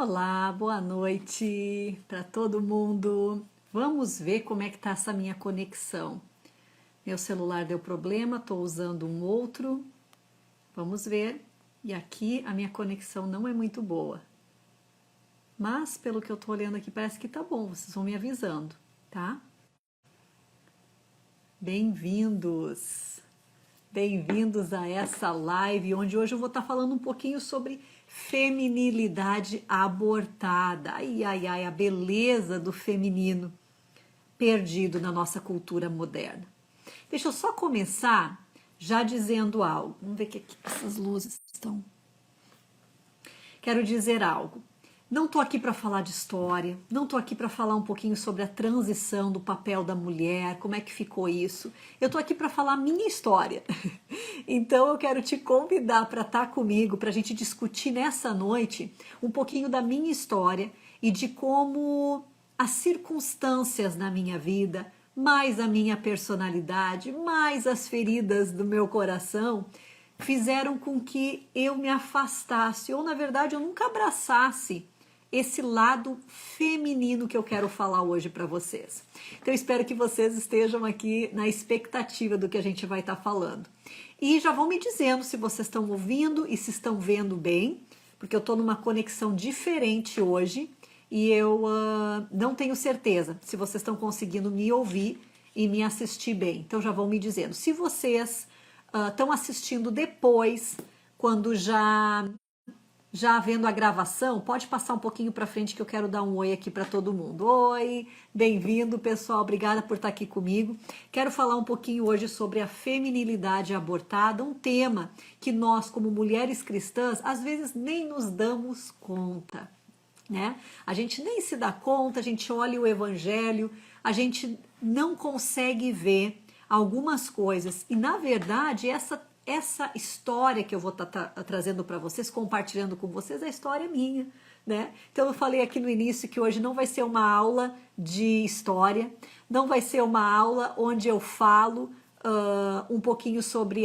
Olá, boa noite para todo mundo. Vamos ver como é que tá essa minha conexão. Meu celular deu problema, estou usando um outro. Vamos ver. E aqui a minha conexão não é muito boa. Mas pelo que eu estou olhando aqui parece que tá bom. Vocês vão me avisando, tá? Bem-vindos. Bem-vindos a essa live, onde hoje eu vou estar falando um pouquinho sobre feminilidade abortada. Ai, ai, ai, a beleza do feminino perdido na nossa cultura moderna. Deixa eu só começar já dizendo algo. Vamos ver que aqui essas luzes estão. Quero dizer algo. Não estou aqui para falar de história, não estou aqui para falar um pouquinho sobre a transição do papel da mulher, como é que ficou isso. Eu estou aqui para falar a minha história. Então eu quero te convidar para estar comigo, para a gente discutir nessa noite um pouquinho da minha história e de como as circunstâncias na minha vida, mais a minha personalidade, mais as feridas do meu coração, fizeram com que eu me afastasse, ou na verdade eu nunca abraçasse esse lado feminino que eu quero falar hoje para vocês. Então eu espero que vocês estejam aqui na expectativa do que a gente vai estar falando. E já vão me dizendo se vocês estão ouvindo e se estão vendo bem, porque eu estou numa conexão diferente hoje e eu não tenho certeza se vocês estão conseguindo me ouvir e me assistir bem. Então já vão me dizendo. Se vocês estão assistindo depois, quando já vendo a gravação, pode passar um pouquinho para frente que eu quero dar um oi aqui para todo mundo. Oi, bem-vindo pessoal, obrigada por estar aqui comigo. Quero falar um pouquinho hoje sobre a feminilidade abortada, um tema que nós como mulheres cristãs às vezes nem nos damos conta, né? A gente nem se dá conta, a gente olha o evangelho, a gente não consegue ver algumas coisas e na verdade essa história que eu vou estar trazendo para vocês, compartilhando com vocês, é a história minha, né? Então eu falei aqui no início que hoje não vai ser uma aula de história, não vai ser uma aula onde eu falo um pouquinho sobre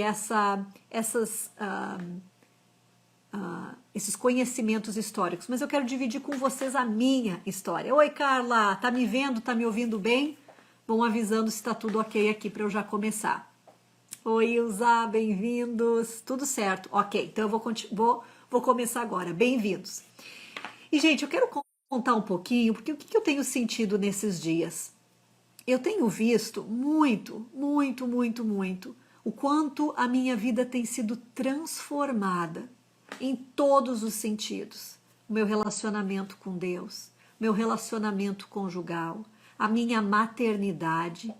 esses conhecimentos históricos, mas eu quero dividir com vocês a minha história. Oi, Carla, tá me vendo, tá me ouvindo bem? Vão avisando se está tudo ok aqui para eu já começar. Oi, Ilza, bem-vindos. Tudo certo? Ok, então eu vou começar agora. Bem-vindos. E, gente, eu quero contar um pouquinho, porque o que eu tenho sentido nesses dias? Eu tenho visto muito, muito, muito, muito o quanto a minha vida tem sido transformada em todos os sentidos. O meu relacionamento com Deus, meu relacionamento conjugal, a minha maternidade,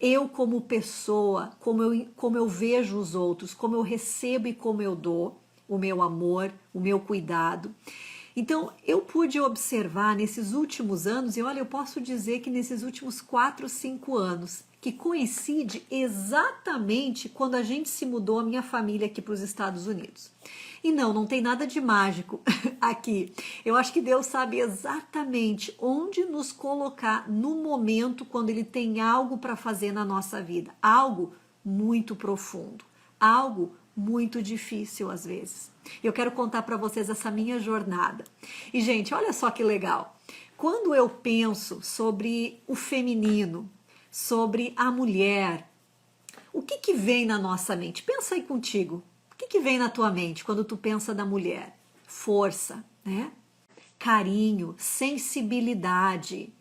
eu como pessoa, como eu vejo os outros, como eu recebo e como eu dou o meu amor, o meu cuidado. Então, eu pude observar nesses últimos anos, e olha, eu posso dizer que nesses últimos 4, 5 anos, que coincide exatamente quando a gente se mudou, a minha família aqui para os Estados Unidos. E não tem nada de mágico aqui. Eu acho que Deus sabe exatamente onde nos colocar no momento quando Ele tem algo para fazer na nossa vida. Algo muito profundo, algo muito difícil às vezes. Eu quero contar para vocês essa minha jornada. E, gente, olha só que legal. Quando eu penso sobre o feminino, sobre a mulher, o que vem na nossa mente? Pensa aí contigo. O que vem na tua mente quando tu pensa da mulher? Força, né? Carinho, sensibilidade.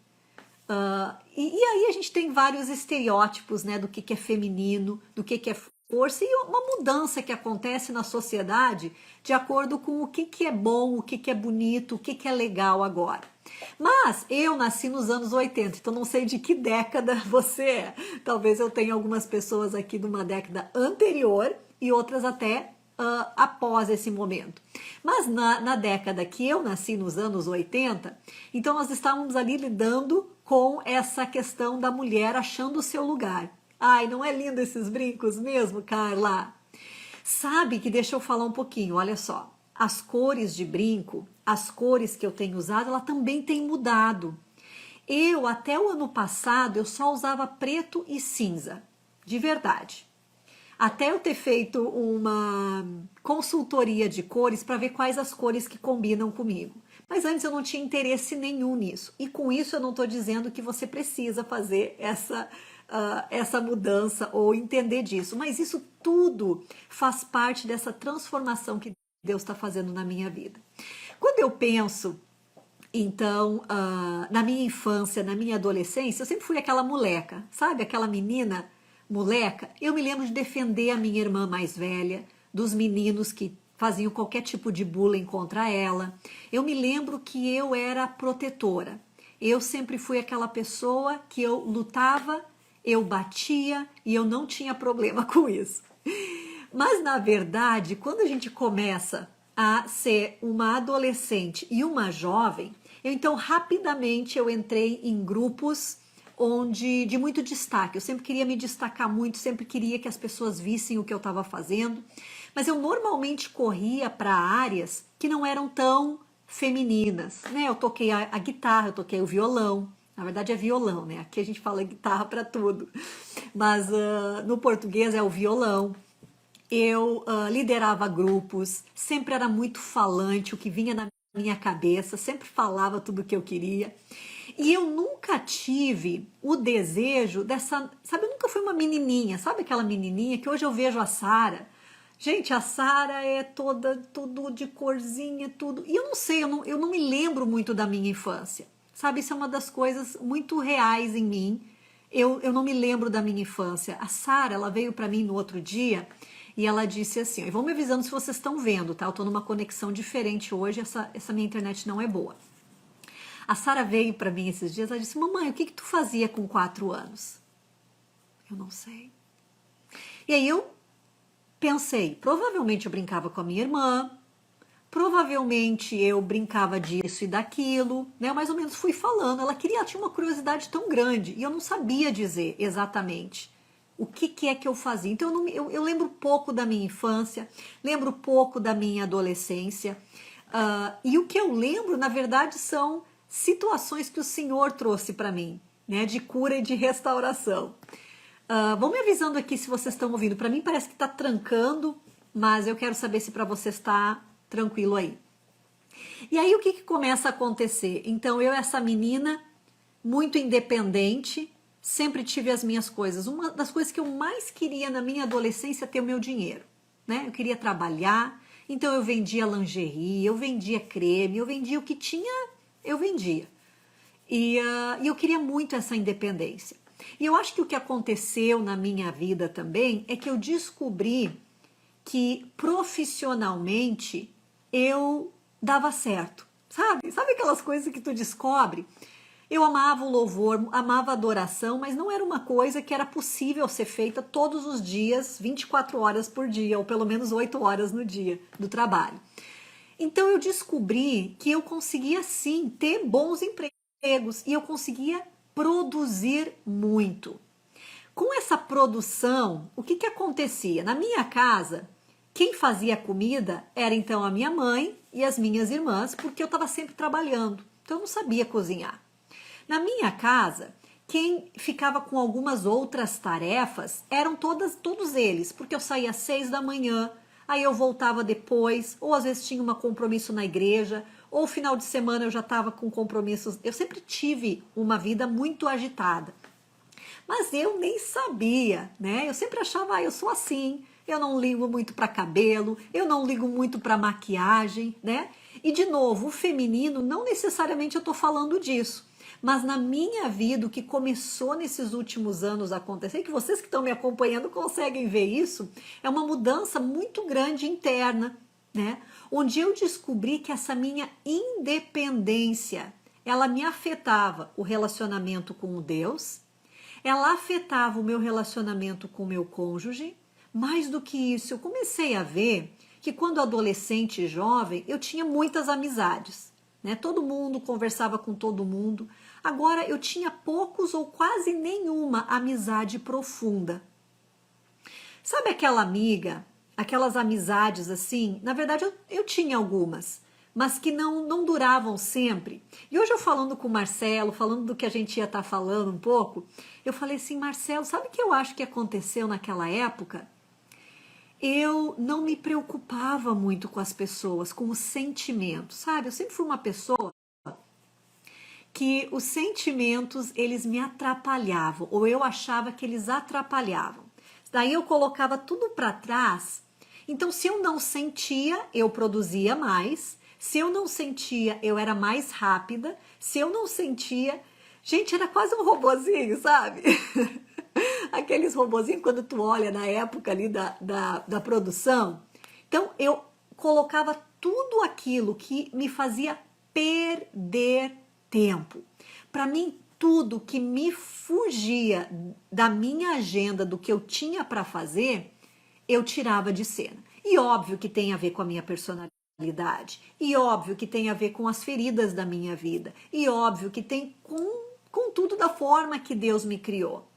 E aí a gente tem vários estereótipos, né, do que é feminino, do que é força e uma mudança que acontece na sociedade de acordo com o que é bom, o que é bonito, o que é legal agora. Mas eu nasci nos anos 80, então não sei de que década você é. Talvez eu tenha algumas pessoas aqui de uma década anterior e outras até após esse momento. Mas na década que eu nasci, nos anos 80, então nós estávamos ali lidando com essa questão da mulher achando o seu lugar. Ai, não é lindo esses brincos mesmo, Carla? Sabe que, deixa eu falar um pouquinho, olha só. As cores de brinco, as cores que eu tenho usado, ela também tem mudado. Eu, até o ano passado, eu só usava preto e cinza, de verdade. Até eu ter feito uma consultoria de cores para ver quais as cores que combinam comigo. Mas antes eu não tinha interesse nenhum nisso. E com isso eu não estou dizendo que você precisa fazer essa mudança ou entender disso. Mas isso tudo faz parte dessa transformação que Deus está fazendo na minha vida. Quando eu penso, então, na minha infância, na minha adolescência, eu sempre fui aquela moleca, sabe? Aquela menina moleca. Eu me lembro de defender a minha irmã mais velha, dos meninos que faziam qualquer tipo de bullying contra ela. Eu me lembro que eu era protetora. Eu sempre fui aquela pessoa que eu lutava, eu batia e eu não tinha problema com isso. Mas, na verdade, quando a gente começa a ser uma adolescente e uma jovem, então rapidamente eu entrei em grupos de muito destaque. Eu sempre queria me destacar muito, sempre queria que as pessoas vissem o que eu estava fazendo, mas eu normalmente corria para áreas que não eram tão femininas, né? Eu toquei a guitarra, eu toquei o violão. Na verdade é violão, né? Aqui a gente fala guitarra para tudo, mas no português é o violão. Eu liderava grupos, sempre era muito falante, o que vinha na minha cabeça, sempre falava tudo o que eu queria. E eu nunca tive o desejo dessa, sabe, eu nunca fui uma menininha, sabe aquela menininha que hoje eu vejo a Sara. Gente, a Sara é tudo de corzinha, tudo. E eu não sei, eu não me lembro muito da minha infância. Sabe, isso é uma das coisas muito reais em mim. Eu não me lembro da minha infância. A Sara, ela veio para mim no outro dia e ela disse assim, e vão me avisando se vocês estão vendo, tá? Eu tô numa conexão diferente hoje, essa minha internet não é boa. A Sara veio para mim esses dias, ela disse, mamãe, o que tu fazia com 4 anos? Eu não sei. E aí eu pensei, provavelmente eu brincava com a minha irmã, provavelmente eu brincava disso e daquilo, né? Eu mais ou menos fui falando, ela tinha uma curiosidade tão grande e eu não sabia dizer exatamente o que é que eu fazia. Então eu lembro pouco da minha infância, lembro pouco da minha adolescência, e o que eu lembro, na verdade, são situações que o Senhor trouxe para mim, né? De cura e de restauração. Vão me avisando aqui se vocês estão ouvindo. Para mim parece que está trancando, mas eu quero saber se para vocês está tranquilo aí. E aí o que começa a acontecer? Então eu, essa menina muito independente, sempre tive as minhas coisas. Uma das coisas que eu mais queria na minha adolescência é ter o meu dinheiro, né? Eu queria trabalhar, então eu vendia lingerie, eu vendia creme, eu vendia o que tinha, eu vendia. E eu queria muito essa independência. E eu acho que o que aconteceu na minha vida também é que eu descobri que profissionalmente eu dava certo, sabe? Sabe aquelas coisas que tu descobre? Eu amava o louvor, amava a adoração, mas não era uma coisa que era possível ser feita todos os dias, 24 horas por dia, ou pelo menos 8 horas no dia do trabalho. Então eu descobri que eu conseguia sim ter bons empregos e eu conseguia produzir muito. Com essa produção, o que acontecia? Na minha casa, quem fazia a comida era então a minha mãe e as minhas irmãs, porque eu estava sempre trabalhando, então eu não sabia cozinhar. Na minha casa, quem ficava com algumas outras tarefas eram todos eles, porque eu saía às 6 da manhã, aí eu voltava depois, ou às vezes tinha um compromisso na igreja, ou final de semana eu já estava com compromissos. Eu sempre tive uma vida muito agitada. Mas eu nem sabia, né? Eu sempre achava, eu sou assim, eu não ligo muito para cabelo, eu não ligo muito para maquiagem, né? E de novo, o feminino, não necessariamente eu tô falando disso, mas na minha vida, o que começou nesses últimos anos a acontecer, que vocês que estão me acompanhando conseguem ver isso, é uma mudança muito grande interna, né? Onde eu descobri que essa minha independência, ela me afetava o relacionamento com o Deus, ela afetava o meu relacionamento com o meu cônjuge. Mais do que isso, eu comecei a ver que quando adolescente e jovem, eu tinha muitas amizades, né? Todo mundo conversava com todo mundo. Agora eu tinha poucos ou quase nenhuma amizade profunda. Sabe aquela amiga, aquelas amizades assim? Na verdade eu tinha algumas, mas que não duravam sempre. E hoje eu falando com o Marcelo, falando do que a gente ia estar falando um pouco, eu falei assim, Marcelo, sabe o que eu acho que aconteceu naquela época? eu não me preocupava muito com as pessoas, com os sentimentos, sabe? Eu sempre fui uma pessoa que os sentimentos, eles me atrapalhavam, ou eu achava que eles atrapalhavam. Daí eu colocava tudo para trás. Então, se eu não sentia, eu produzia mais. Se eu não sentia, eu era mais rápida. Se eu não sentia, gente, era quase um robozinho, sabe? Aqueles robozinhos quando tu olha na época ali da produção. Então, eu colocava tudo aquilo que me fazia perder tempo. Para mim, tudo que me fugia da minha agenda, do que eu tinha para fazer, eu tirava de cena. E óbvio que tem a ver com a minha personalidade, e óbvio que tem a ver com as feridas da minha vida, e óbvio que tem com tudo da forma que Deus me criou.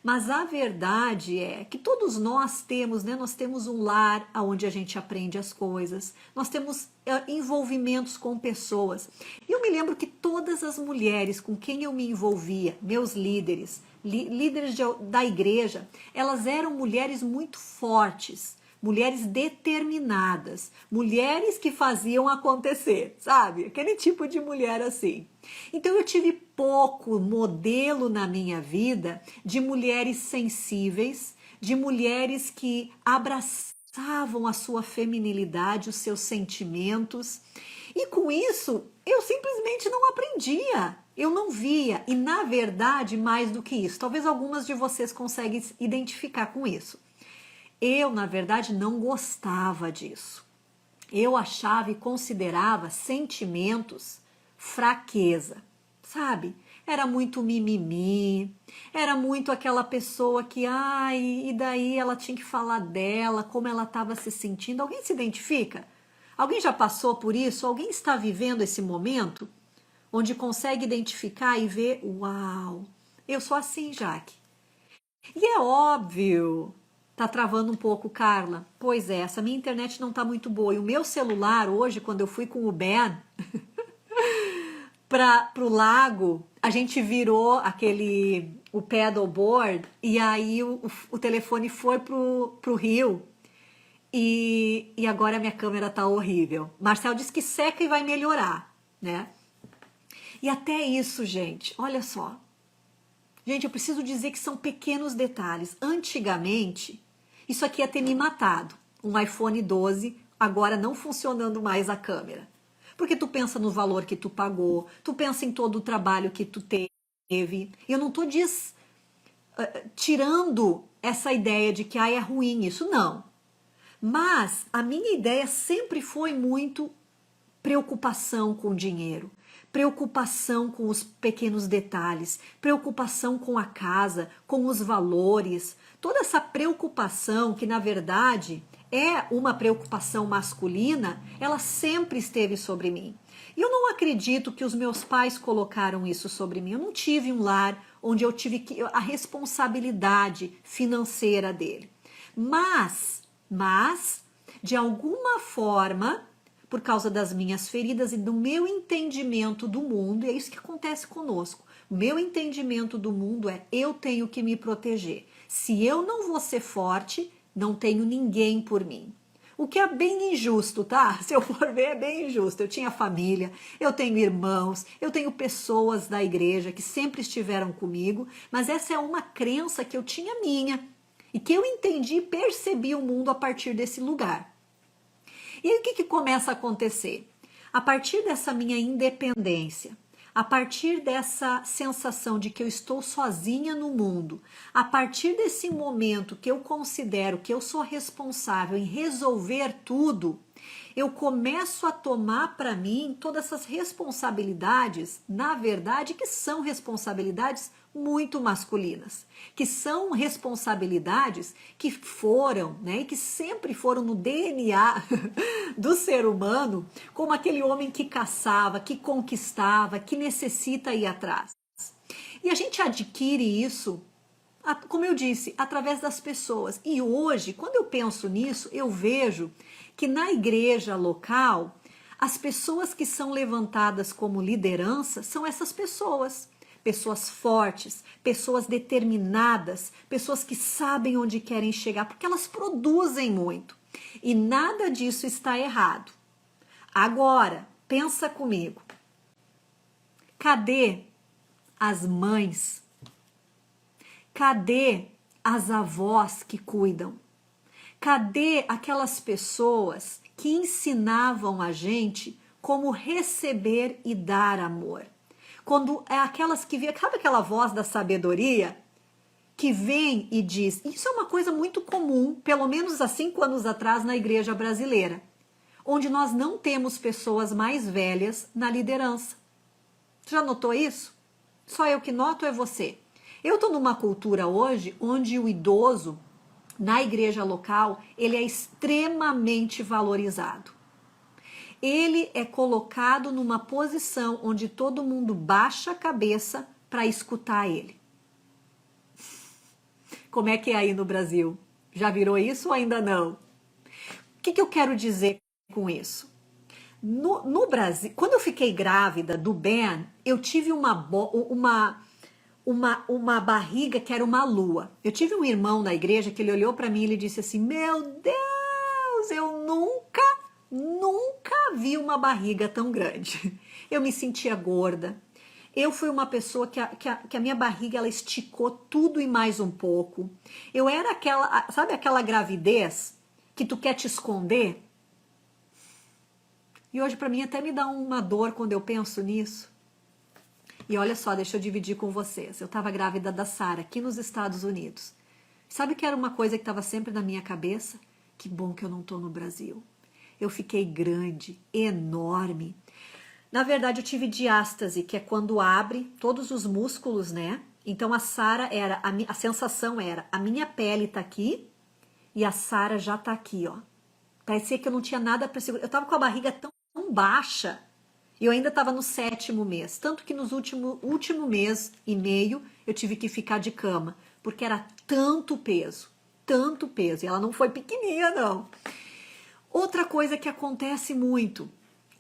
Mas a verdade é que todos nós temos, né? Nós temos um lar onde a gente aprende as coisas, nós temos envolvimentos com pessoas. E eu me lembro que todas as mulheres com quem eu me envolvia, meus líderes, líderes da igreja, elas eram mulheres muito fortes, mulheres determinadas, mulheres que faziam acontecer, sabe? Aquele tipo de mulher assim. Então eu tive pouco modelo na minha vida de mulheres sensíveis, de mulheres que abraçavam a sua feminilidade, os seus sentimentos. E com isso, eu simplesmente não aprendia, eu não via. E na verdade, mais do que isso, talvez algumas de vocês conseguem identificar com isso. Eu, na verdade, não gostava disso. Eu achava e considerava sentimentos fraqueza, sabe? Era muito mimimi, era muito aquela pessoa que, ai, e daí ela tinha que falar dela, como ela estava se sentindo. Alguém se identifica? Alguém já passou por isso? Alguém está vivendo esse momento onde consegue identificar e ver, uau, eu sou assim, Jaque. E é óbvio. Tá travando um pouco, Carla? Pois é, essa minha internet não tá muito boa. E o meu celular hoje, quando eu fui com o Ben pro lago, a gente virou o paddleboard e aí o telefone foi pro rio. E agora a minha câmera tá horrível. Marcel disse que seca e vai melhorar, né? E até isso, gente, olha só. Gente, eu preciso dizer que são pequenos detalhes. Antigamente, isso aqui ia ter me matado. Um iPhone 12, agora não funcionando mais a câmera. Porque tu pensa no valor que tu pagou, tu pensa em todo o trabalho que tu teve. Eu não tô tirando essa ideia de que é ruim isso, não. Mas a minha ideia sempre foi muito preocupação com o dinheiro, preocupação com os pequenos detalhes, preocupação com a casa, com os valores, toda essa preocupação que na verdade é uma preocupação masculina, ela sempre esteve sobre mim. E eu não acredito que os meus pais colocaram isso sobre mim. Eu não tive um lar onde eu tive a responsabilidade financeira dele. Mas, de alguma forma, por causa das minhas feridas e do meu entendimento do mundo, e é isso que acontece conosco. O meu entendimento do mundo é: eu tenho que me proteger. Se eu não vou ser forte, não tenho ninguém por mim. O que é bem injusto, tá? Se eu for ver, é bem injusto. Eu tinha família, eu tenho irmãos, eu tenho pessoas da igreja que sempre estiveram comigo, mas essa é uma crença que eu tinha minha e que eu entendi e percebi o mundo a partir desse lugar. E aí o que começa a acontecer? A partir dessa minha independência, a partir dessa sensação de que eu estou sozinha no mundo, a partir desse momento que eu considero que eu sou responsável em resolver tudo, eu começo a tomar para mim todas essas responsabilidades, na verdade, que são responsabilidades muito masculinas, que são responsabilidades que foram, né, e que sempre foram no DNA do ser humano, como aquele homem que caçava, que conquistava, que necessita ir atrás. E a gente adquire isso, como eu disse, através das pessoas. E hoje, quando eu penso nisso, eu vejo que na igreja local, as pessoas que são levantadas como liderança são essas pessoas. pessoas fortes, pessoas determinadas, pessoas que sabem onde querem chegar, porque elas produzem muito. E nada disso está errado. Agora, pensa comigo. Cadê as mães? Cadê as avós que cuidam? Cadê aquelas pessoas que ensinavam a gente como receber e dar amor? Quando é aquelas que vêm, sabe aquela voz da sabedoria que vem e diz, isso é uma coisa muito comum, pelo menos há 5 anos atrás na igreja brasileira, onde nós não temos pessoas mais velhas na liderança. Já notou isso? Só eu que noto ou é você? Eu estou numa cultura hoje onde o idoso, na igreja local, ele é extremamente valorizado. Ele é colocado numa posição onde todo mundo baixa a cabeça para escutar ele. Como é que é aí no Brasil? Já virou isso ou ainda não? O que eu quero dizer com isso? No Brasil, quando eu fiquei grávida do Ben, eu tive uma barriga que era uma lua. Eu tive um irmão na igreja que ele olhou para mim e ele disse assim, meu Deus, eu nunca vi uma barriga tão grande. Eu me sentia gorda. Eu fui uma pessoa que a minha barriga ela esticou tudo e mais um pouco. Eu era aquela, sabe aquela gravidez que tu quer te esconder? E hoje para mim até me dá uma dor quando eu penso nisso. E olha só, deixa eu dividir com vocês. Eu estava grávida da Sara aqui nos Estados Unidos. Sabe que era uma coisa que estava sempre na minha cabeça? Que bom que eu não estou no Brasil. Eu fiquei grande, enorme. Na verdade, eu tive diástase, que é quando abre todos os músculos, né? Então a Sara era, a sensação era, a minha pele tá aqui e a Sara já tá aqui, ó. Parecia que eu não tinha nada para segurar. Eu tava com a barriga tão baixa. E eu ainda estava no 7º mês, tanto que nos último mês e meio eu tive que ficar de cama, porque era tanto peso, e ela não foi pequenininha não. Outra coisa que acontece muito,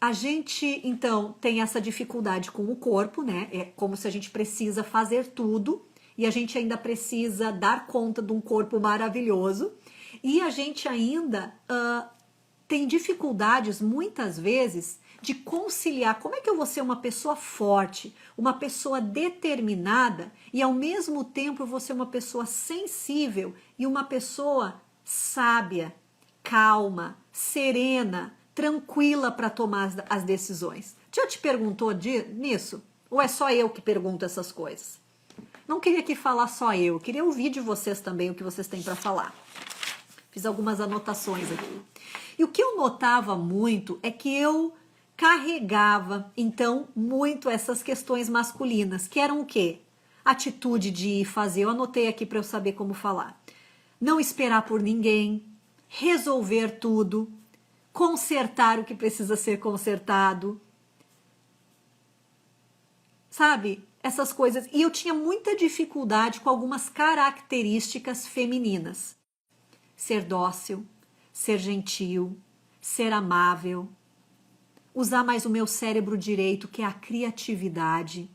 a gente então tem essa dificuldade com o corpo, né? É como se a gente precisa fazer tudo e a gente ainda precisa dar conta de um corpo maravilhoso e a gente ainda tem dificuldades muitas vezes de conciliar como é que eu vou ser uma pessoa forte, uma pessoa determinada e ao mesmo tempo eu vou ser uma pessoa sensível e uma pessoa sábia, calma, serena, tranquila para tomar as decisões. Já te perguntou nisso? Ou é só eu que pergunto essas coisas? Não queria aqui falar só eu, queria ouvir de vocês também o que vocês têm para falar. Fiz algumas anotações aqui. E o que eu notava muito é que eu carregava, então, muito essas questões masculinas, que eram o quê? Atitude de fazer, eu anotei aqui para eu saber como falar. Não esperar por ninguém, resolver tudo, consertar o que precisa ser consertado. Sabe? Essas coisas. E eu tinha muita dificuldade com algumas características femininas. Ser dócil, ser gentil, ser amável, usar mais o meu cérebro direito, que é a criatividade,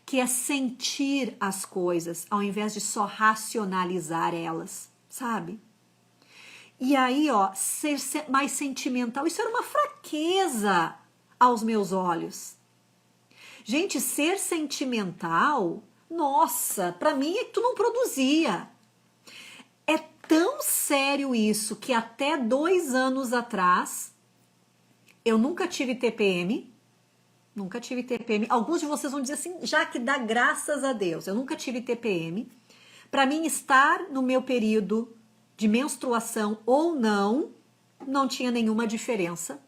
que é sentir as coisas, ao invés de só racionalizar elas, sabe? E aí, ó, ser mais sentimental, isso era uma fraqueza aos meus olhos. Gente, ser sentimental, nossa, pra mim é que tu não produzia. É tão sério isso que até 2 anos atrás eu nunca tive TPM. Nunca tive TPM. Alguns de vocês vão dizer assim, já que dá graças a Deus. Eu nunca tive TPM. Para mim, estar no meu período de menstruação ou não tinha nenhuma diferença.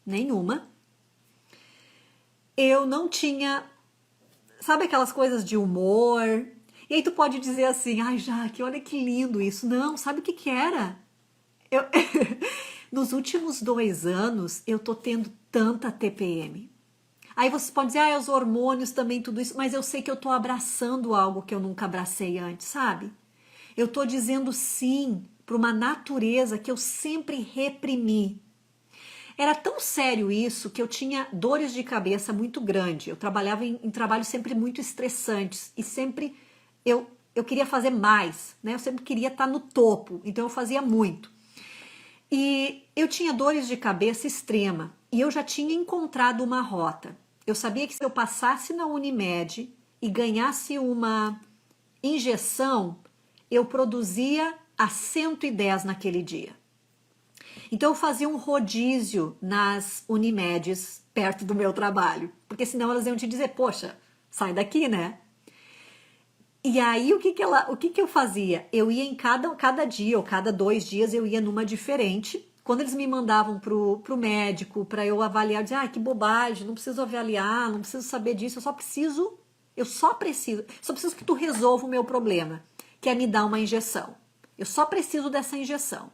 Nenhuma. Eu não tinha, sabe aquelas coisas de humor? E aí tu pode dizer assim, ai Jaque, olha que lindo isso. Não, sabe o que que era? Nos últimos 2 anos, eu tô tendo tanta TPM. Aí vocês podem dizer, os hormônios também, tudo isso, mas eu sei que eu tô abraçando algo que eu nunca abracei antes, sabe? Eu tô dizendo sim para uma natureza que eu sempre reprimi. Era tão sério isso que eu tinha dores de cabeça muito grande. Eu trabalhava em trabalhos sempre muito estressantes e sempre eu queria fazer mais, né? Eu sempre queria estar no topo, então eu fazia muito. E eu tinha dores de cabeça extrema e eu já tinha encontrado uma rota. Eu sabia que se eu passasse na Unimed e ganhasse uma injeção, eu produzia a 110 naquele dia. Então eu fazia um rodízio nas Unimedes perto do meu trabalho, porque senão elas iam te dizer, poxa, sai daqui, né? E aí o que eu fazia? Eu ia em cada dia ou cada 2 dias eu ia numa diferente. Quando eles me mandavam pro médico para eu avaliar, eu dizia, que bobagem, não preciso avaliar, não preciso saber disso, eu só preciso que tu resolva o meu problema, que é me dar uma injeção. Eu só preciso dessa injeção.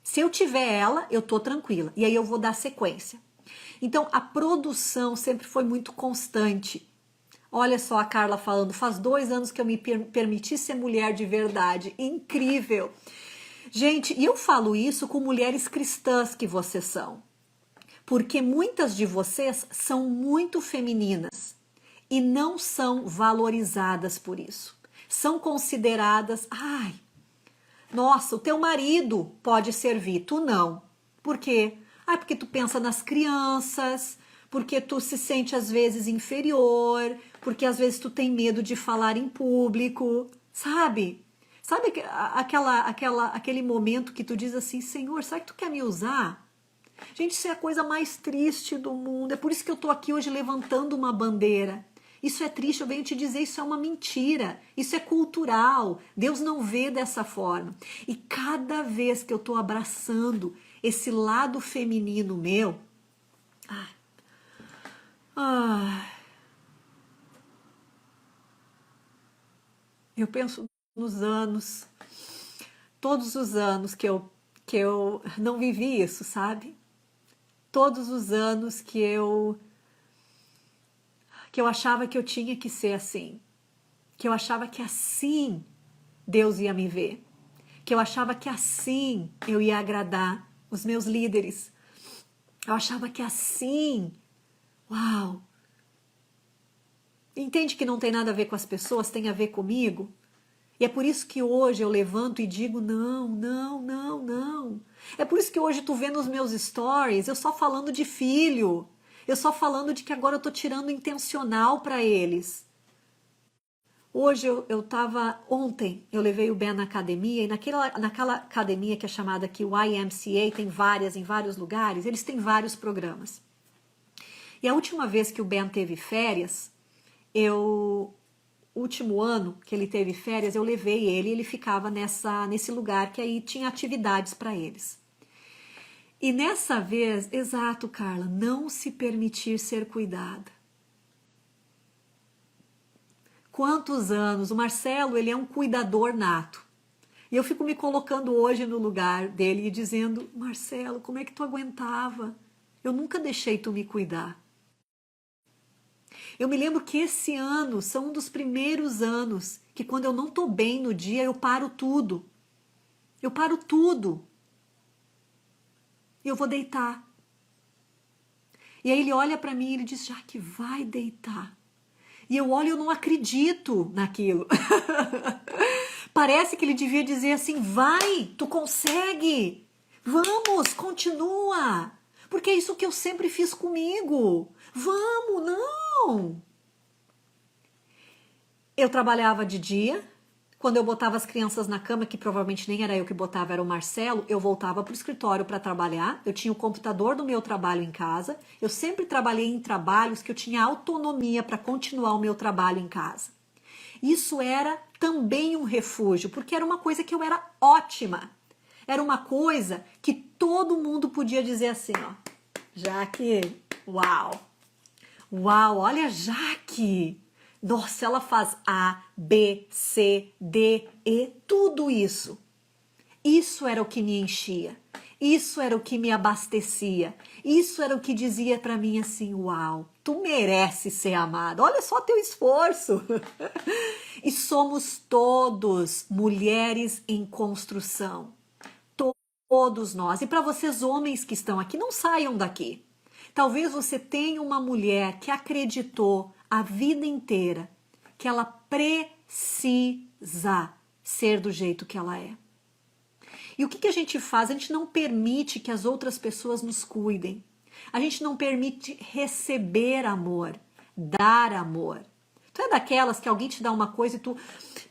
Se eu tiver ela, eu tô tranquila. E aí eu vou dar sequência. Então, a produção sempre foi muito constante. Olha só a Carla falando, faz 2 anos que eu me permiti ser mulher de verdade. Incrível! Gente, e eu falo isso com mulheres cristãs que vocês são. Porque muitas de vocês são muito femininas e não são valorizadas por isso. São consideradas, nossa, o teu marido pode servir, tu não. Por quê? Porque tu pensa nas crianças, porque tu se sente às vezes inferior, porque às vezes tu tem medo de falar em público, sabe? Sabe aquele momento que tu diz assim, Senhor, será que tu quer me usar? Gente, isso é a coisa mais triste do mundo. É por isso que eu tô aqui hoje levantando uma bandeira. Isso é triste, eu venho te dizer, isso é uma mentira, isso é cultural, Deus não vê dessa forma. E cada vez que eu estou abraçando esse lado feminino meu, eu penso nos anos, todos os anos que eu não vivi isso, sabe? Todos os anos que eu achava que eu tinha que ser assim, que eu achava que assim Deus ia me ver, que eu achava que assim eu ia agradar os meus líderes, eu achava que assim, uau, entende que não tem nada a ver com as pessoas, tem a ver comigo? E é por isso que hoje eu levanto e digo, não, não, não, não. É por isso que hoje tu vê nos meus stories, eu só falando de filho, eu só falando de que agora eu tô tirando intencional para eles. Hoje ontem eu levei o Ben na academia, e naquela academia que é chamada aqui o YMCA, tem em vários lugares, eles têm vários programas. E a última vez que o Ben teve férias, último ano que ele teve férias, eu levei ele ficava nesse lugar que aí tinha atividades para eles. E nessa vez, exato, Carla, não se permitir ser cuidada. Quantos anos? O Marcelo, ele é um cuidador nato. E eu fico me colocando hoje no lugar dele e dizendo, Marcelo, como é que tu aguentava? Eu nunca deixei tu me cuidar. Eu me lembro que esse ano são um dos primeiros anos que quando eu não tô bem no dia, eu paro tudo. Eu paro tudo. E eu vou deitar. E aí ele olha para mim e ele diz, já que vai deitar. E eu olho e eu não acredito naquilo. Parece que ele devia dizer assim, vai, tu consegue. Vamos, continua. Porque é isso que eu sempre fiz comigo. Vamos, não. Eu trabalhava de dia. Quando eu botava as crianças na cama, que provavelmente nem era eu que botava, era o Marcelo, eu voltava para o escritório para trabalhar. Eu tinha o computador do meu trabalho em casa. Eu sempre trabalhei em trabalhos que eu tinha autonomia para continuar o meu trabalho em casa. Isso era também um refúgio, porque era uma coisa que eu era ótima. Era uma coisa que todo mundo podia dizer assim, ó. Jaque, uau. Uau, olha a Jaque. Nossa, ela faz A, B, C, D, E, tudo isso. Isso era o que me enchia. Isso era o que me abastecia. Isso era o que dizia para mim assim, uau, tu mereces ser amada. Olha só teu esforço. E somos todos mulheres em construção. Todos nós. E para vocês homens que estão aqui, não saiam daqui. Talvez você tenha uma mulher que acreditou a vida inteira que ela precisa ser do jeito que ela é. E o que a gente faz? A gente não permite que as outras pessoas nos cuidem. A gente não permite receber amor, dar amor. Tu é daquelas que alguém te dá uma coisa e tu,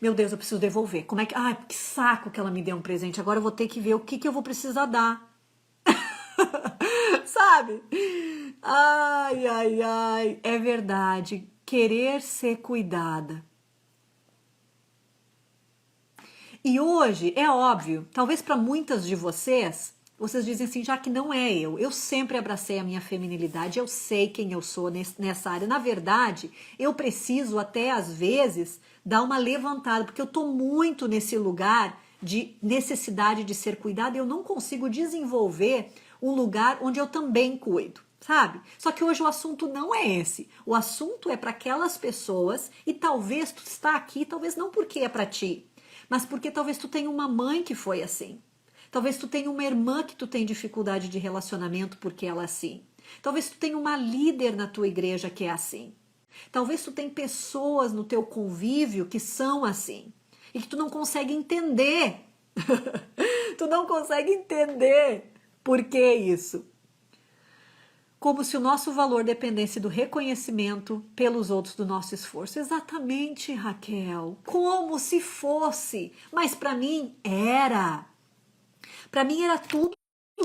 meu Deus, eu preciso devolver. Como é que, ai, que saco que ela me deu um presente. Agora eu vou ter que ver o que eu vou precisar dar. Sabe? Ai, ai, ai, é verdade. Querer ser cuidada. E hoje, é óbvio, talvez para muitas de vocês, vocês dizem assim, já que não é eu sempre abracei a minha feminilidade, eu sei quem eu sou nessa área. Na verdade, eu preciso até às vezes dar uma levantada, porque eu tô muito nesse lugar de necessidade de ser cuidada, eu não consigo desenvolver um lugar onde eu também cuido, sabe? Só que hoje o assunto não é esse. O assunto é para aquelas pessoas e talvez tu está aqui, talvez não porque é para ti, mas porque talvez tu tenha uma mãe que foi assim. Talvez tu tenha uma irmã que tu tem dificuldade de relacionamento porque ela é assim. Talvez tu tenha uma líder na tua igreja que é assim. Talvez tu tenha pessoas no teu convívio que são assim. E que tu não consegue entender. Tu não consegue entender por que isso. Como se o nosso valor dependesse do reconhecimento pelos outros do nosso esforço. Exatamente, Raquel. Como se fosse. Mas para mim era. Para mim era tudo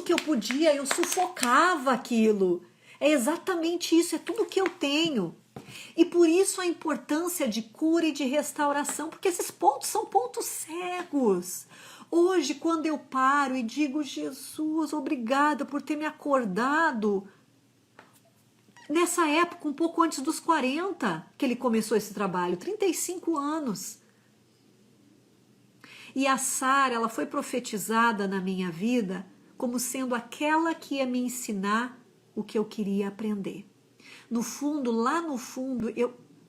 que eu podia, eu sufocava aquilo. É exatamente isso, é tudo que eu tenho. E por isso a importância de cura e de restauração, porque esses pontos são pontos cegos. Hoje, quando eu paro e digo, Jesus, obrigada por ter me acordado, nessa época, um pouco antes dos 40, que ele começou esse trabalho, 35 anos. E a Sara, ela foi profetizada na minha vida como sendo aquela que ia me ensinar o que eu queria aprender. No fundo, lá no fundo,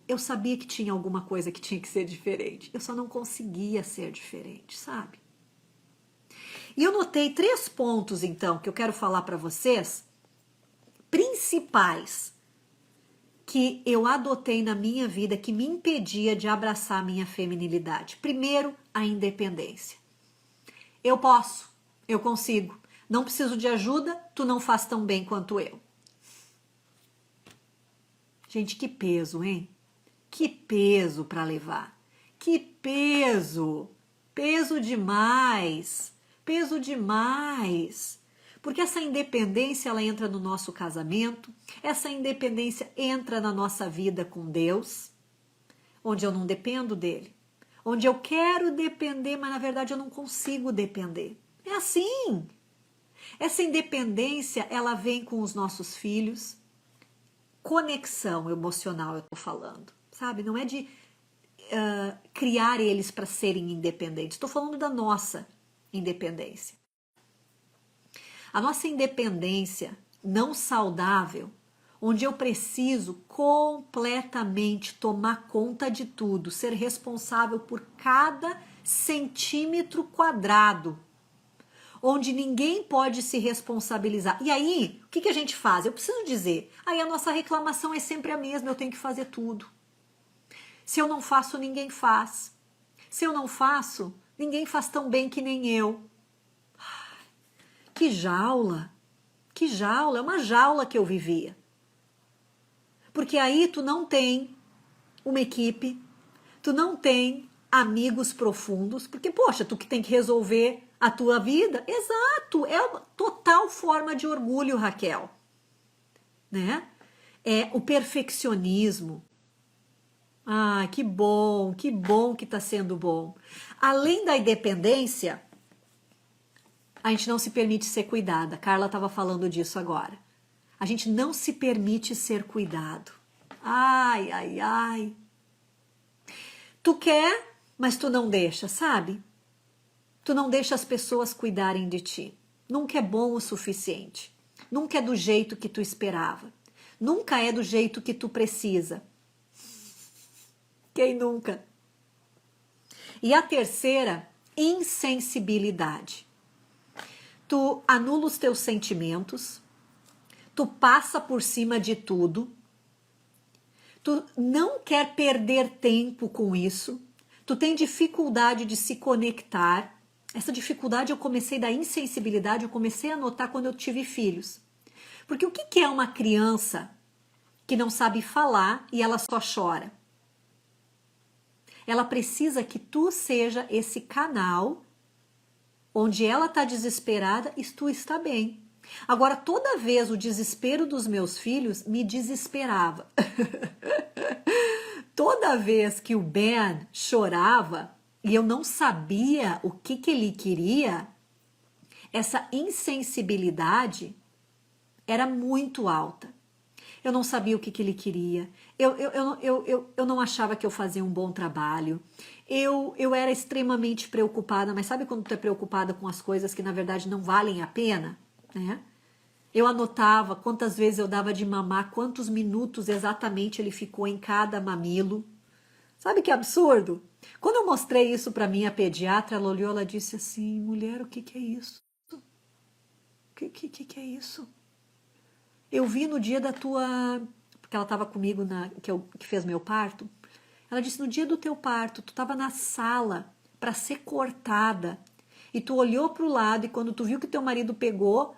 eu sabia que tinha alguma coisa que tinha que ser diferente. Eu só não conseguia ser diferente, sabe? E eu notei 3 pontos, então, que eu quero falar para vocês, principais, que eu adotei na minha vida que me impedia de abraçar a minha feminilidade. Primeiro, a independência. Eu posso, eu consigo, não preciso de ajuda, tu não faz tão bem quanto eu. Gente, que peso, hein? Que peso para levar. Que peso! Peso demais! Peso demais! Porque essa independência, ela entra no nosso casamento, essa independência entra na nossa vida com Deus, onde eu não dependo dele, onde eu quero depender, mas na verdade eu não consigo depender. É assim. Essa independência, ela vem com os nossos filhos, conexão emocional eu tô falando, sabe? Não é de criar eles para serem independentes, estou falando da nossa independência. A nossa independência não saudável, onde eu preciso completamente tomar conta de tudo, ser responsável por cada centímetro quadrado, onde ninguém pode se responsabilizar. E aí, o que a gente faz? Eu preciso dizer, aí a nossa reclamação é sempre a mesma, eu tenho que fazer tudo. Se eu não faço, ninguém faz. Se eu não faço, ninguém faz tão bem que nem eu. Que jaula, é uma jaula que eu vivia. Porque aí tu não tem uma equipe, tu não tem amigos profundos, porque, poxa, tu que tem que resolver a tua vida. Exato, é uma total forma de orgulho, Raquel. Né? É o perfeccionismo. Ah, que bom que tá sendo bom. Além da independência, a gente não se permite ser cuidada. Carla estava falando disso agora. A gente não se permite ser cuidado. Ai, ai, ai. Tu quer, mas tu não deixa, sabe? Tu não deixa as pessoas cuidarem de ti. Nunca é bom o suficiente. Nunca é do jeito que tu esperava. Nunca é do jeito que tu precisa. Quem nunca? E a terceira, insensibilidade. tu anula os teus sentimentos, tu passa por cima de tudo, tu não quer perder tempo com isso, tu tem dificuldade de se conectar. Essa dificuldade eu comecei da insensibilidade, eu comecei a notar quando eu tive filhos. Porque o que é uma criança que não sabe falar e ela só chora? Ela precisa que tu seja esse canal onde ela está desesperada e tu está bem. Agora, toda vez o desespero dos meus filhos me desesperava. Toda vez que o Ben chorava e eu não sabia o que ele queria, essa insensibilidade era muito alta. Eu não sabia o que ele queria, eu não achava que eu fazia um bom trabalho, eu era extremamente preocupada, mas sabe quando tu é preocupada com as coisas que na verdade não valem a pena? Né? Eu anotava quantas vezes eu dava de mamar, quantos minutos exatamente ele ficou em cada mamilo. Sabe que absurdo? Quando eu mostrei isso para minha pediatra, ela olhou, ela disse assim, mulher, o que é isso? O que é isso? Eu vi no dia da tua... Porque ela estava comigo, que fez meu parto. Ela disse, no dia do teu parto, tu estava na sala para ser cortada. E tu olhou para o lado e quando tu viu que teu marido pegou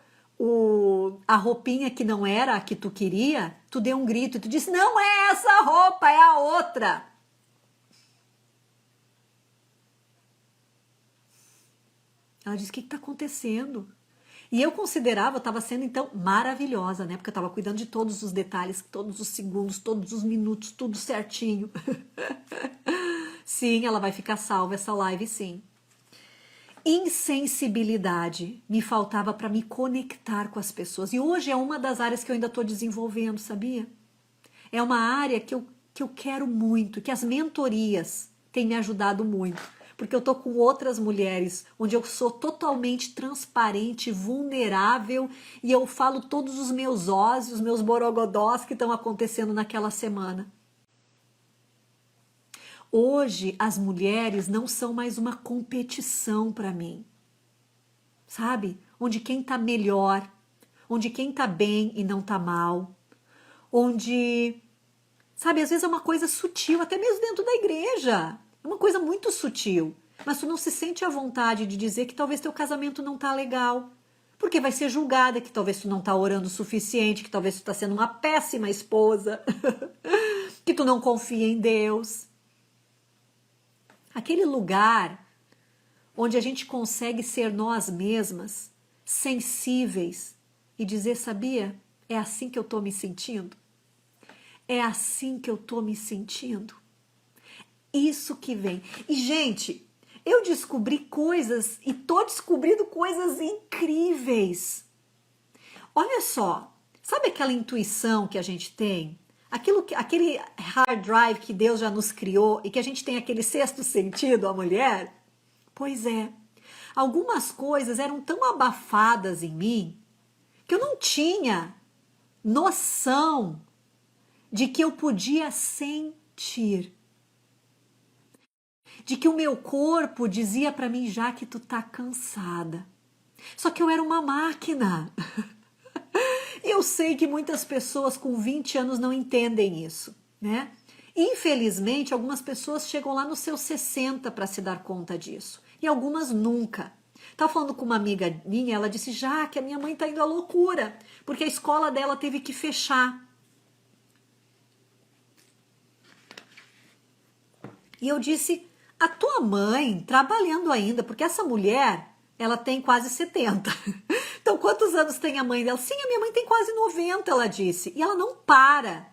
a roupinha que não era a que tu queria, tu deu um grito e tu disse, não é essa roupa, é a outra. Ela disse, o que está acontecendo? E eu considerava, eu estava sendo então maravilhosa, né? Porque eu estava cuidando de todos os detalhes, todos os segundos, todos os minutos, tudo certinho. Sim, ela vai ficar salva essa live, sim. Insensibilidade me faltava para me conectar com as pessoas. E hoje é uma das áreas que eu ainda estou desenvolvendo, sabia? É uma área que eu quero muito, que as mentorias têm me ajudado muito. Porque eu tô com outras mulheres, onde eu sou totalmente transparente, vulnerável, e eu falo todos os meus ósios, os meus borogodós que estão acontecendo naquela semana. Hoje, as mulheres não são mais uma competição para mim, sabe? Onde quem tá melhor, onde quem tá bem e não tá mal, onde, sabe, às vezes é uma coisa sutil, até mesmo dentro da igreja. É uma coisa muito sutil, mas tu não se sente à vontade de dizer que talvez teu casamento não tá legal, porque vai ser julgada, que talvez tu não tá orando o suficiente, que talvez tu tá sendo uma péssima esposa, que tu não confia em Deus. Aquele lugar onde a gente consegue ser nós mesmas, sensíveis e dizer, sabia, é assim que eu tô me sentindo? É assim que eu tô me sentindo? Isso que vem. E, gente, eu descobri coisas e tô descobrindo coisas incríveis. Olha só, sabe aquela intuição que a gente tem? Aquele hard drive que Deus já nos criou e que a gente tem aquele sexto sentido, a mulher? Pois é, algumas coisas eram tão abafadas em mim que eu não tinha noção de que eu podia sentir. De que o meu corpo dizia para mim, já que tu tá cansada. Só que eu era uma máquina. Eu sei que muitas pessoas com 20 anos não entendem isso, né? Infelizmente, algumas pessoas chegam lá nos seus 60 para se dar conta disso. E algumas nunca. Estava falando com uma amiga minha, ela disse, já que a minha mãe tá indo à loucura, porque a escola dela teve que fechar. E eu disse, a tua mãe trabalhando ainda, porque essa mulher, ela tem quase 70. Então, quantos anos tem a mãe dela? Sim, a minha mãe tem quase 90, ela disse. E ela não para.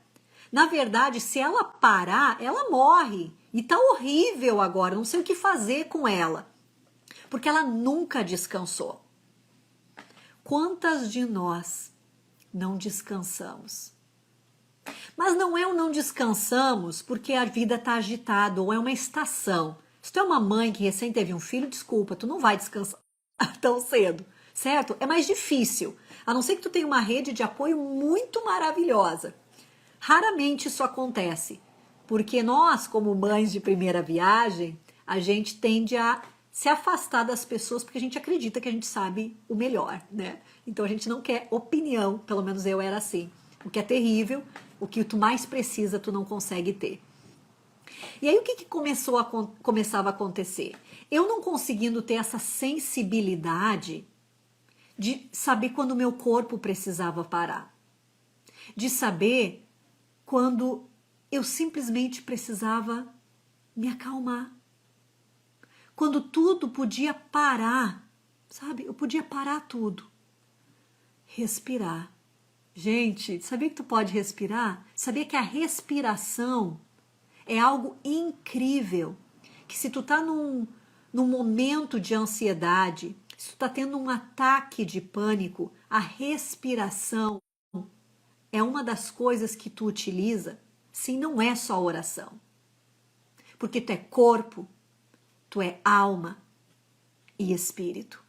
Na verdade, se ela parar, ela morre. E tá horrível agora, não sei o que fazer com ela. Porque ela nunca descansou. Quantas de nós não descansamos? Mas não é o não descansamos porque a vida está agitada ou é uma estação. Se tu é uma mãe que recém teve um filho, desculpa, tu não vai descansar tão cedo, certo? É mais difícil, a não ser que tu tenha uma rede de apoio muito maravilhosa. Raramente isso acontece, porque nós, como mães de primeira viagem, a gente tende a se afastar das pessoas porque a gente acredita que a gente sabe o melhor, né? Então a gente não quer opinião, pelo menos eu era assim. O que é terrível, o que tu mais precisa, tu não consegue ter. E aí o que começava a acontecer? Eu não conseguindo ter essa sensibilidade de saber quando o meu corpo precisava parar. De saber quando eu simplesmente precisava me acalmar. Quando tudo podia parar, sabe? Eu podia parar tudo. Respirar. Gente, sabia que tu pode respirar? Sabia que a respiração é algo incrível? Que se tu tá num momento de ansiedade, se tu tá tendo um ataque de pânico, a respiração é uma das coisas que tu utiliza. Sim, não é só oração. Porque tu é corpo, tu é alma e espírito.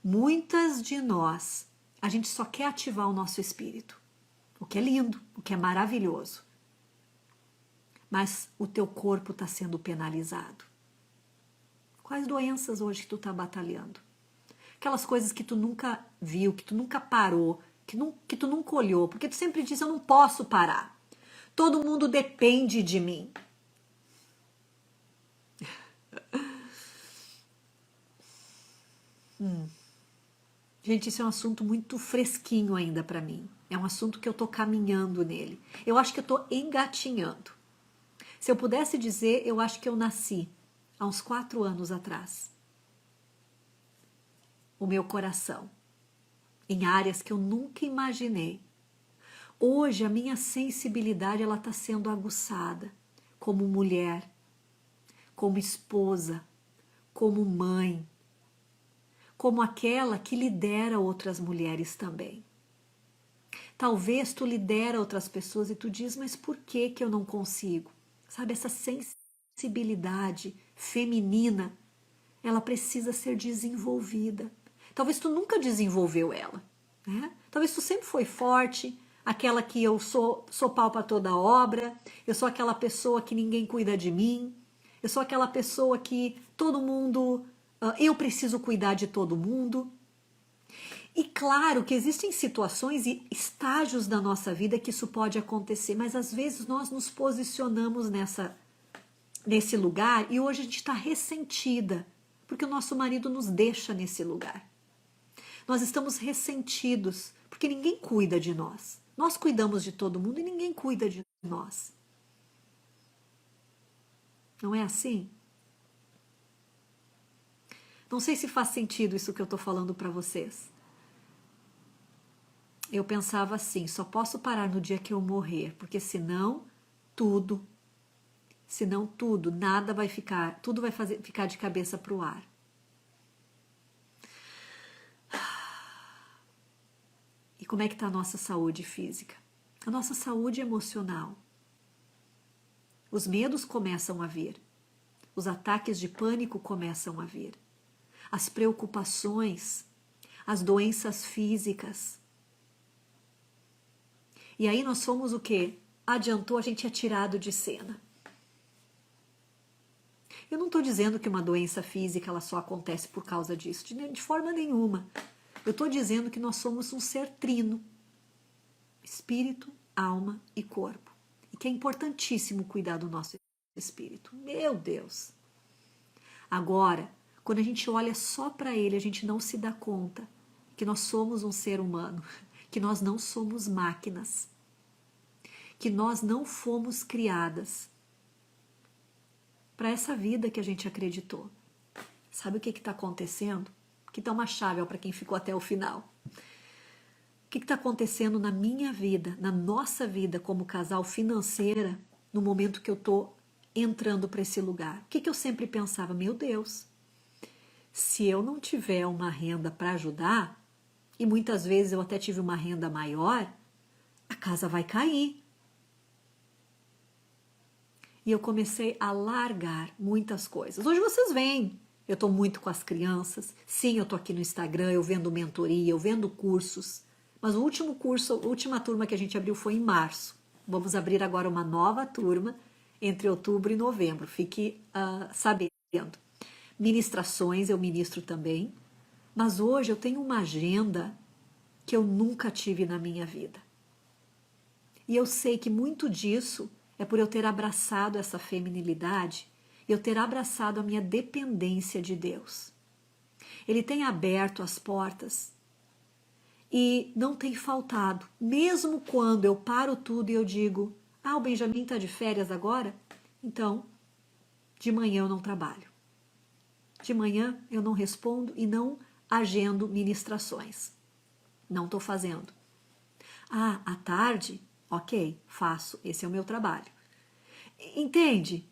Muitas de nós, a gente só quer ativar o nosso espírito, o que é lindo, o que é maravilhoso. Mas o teu corpo está sendo penalizado. Quais doenças hoje que tu está batalhando? Aquelas coisas que tu nunca viu, que tu nunca parou, que tu nunca olhou, porque tu sempre diz, eu não posso parar. Todo mundo depende de mim. Gente, isso é um assunto muito fresquinho ainda para mim. É um assunto que eu tô caminhando nele. Eu acho que eu tô engatinhando. Se eu pudesse dizer, eu acho que eu nasci há uns 4 anos atrás. O meu coração, em áreas que eu nunca imaginei. Hoje a minha sensibilidade ela está sendo aguçada como mulher, como esposa, como mãe, como aquela que lidera outras mulheres também. Talvez tu lidera outras pessoas e tu diz, mas por que que eu não consigo? Sabe, essa sensibilidade feminina, ela precisa ser desenvolvida. Talvez tu nunca desenvolveu ela, né? Talvez tu sempre foi forte, aquela que eu sou pau para toda obra, eu sou aquela pessoa que ninguém cuida de mim, eu sou aquela pessoa que todo mundo, eu preciso cuidar de todo mundo. E claro que existem situações e estágios da nossa vida que isso pode acontecer, mas às vezes nós nos posicionamos nesse lugar e hoje a gente está ressentida, porque o nosso marido nos deixa nesse lugar. Nós estamos ressentidos, porque ninguém cuida de nós. Nós cuidamos de todo mundo e ninguém cuida de nós. Não é assim? Não sei se faz sentido isso que eu estou falando para vocês. Eu pensava assim, só posso parar no dia que eu morrer, porque senão tudo, nada vai ficar, tudo vai ficar de cabeça para o ar. E como é que está a nossa saúde física? A nossa saúde emocional. Os medos começam a vir. Os ataques de pânico começam a vir. As preocupações, as doenças físicas. E aí nós somos o quê? Adiantou, a gente é tirado de cena. Eu não estou dizendo que uma doença física ela só acontece por causa disso, de forma nenhuma. Eu estou dizendo que nós somos um ser trino. Espírito, alma e corpo. E que é importantíssimo cuidar do nosso espírito. Meu Deus! Agora, quando a gente olha só para ele, a gente não se dá conta que nós somos um ser humano, que nós não somos máquinas, que nós não fomos criadas para essa vida que a gente acreditou. Sabe o que está acontecendo? Que dá uma chave para quem ficou até o final. O que está acontecendo na minha vida, na nossa vida como casal financeira, no momento que eu estou entrando para esse lugar? O que eu sempre pensava? Meu Deus, se eu não tiver uma renda para ajudar, e muitas vezes eu até tive uma renda maior, a casa vai cair. E eu comecei a largar muitas coisas. Hoje vocês veem, eu estou muito com as crianças. Sim, eu estou aqui no Instagram, eu vendo mentoria, eu vendo cursos. Mas o último curso, a última turma que a gente abriu foi em março. Vamos abrir agora uma nova turma entre outubro e novembro. Fique sabendo. Ministrações eu ministro também, mas hoje eu tenho uma agenda que eu nunca tive na minha vida. E eu sei que muito disso é por eu ter abraçado essa feminilidade, eu ter abraçado a minha dependência de Deus. Ele tem aberto as portas e não tem faltado, mesmo quando eu paro tudo e eu digo, o Benjamin está de férias agora? Então, de manhã eu não trabalho. De manhã eu não respondo e não agendo ministrações. Não estou fazendo. À tarde, ok, faço, esse é o meu trabalho. Entende?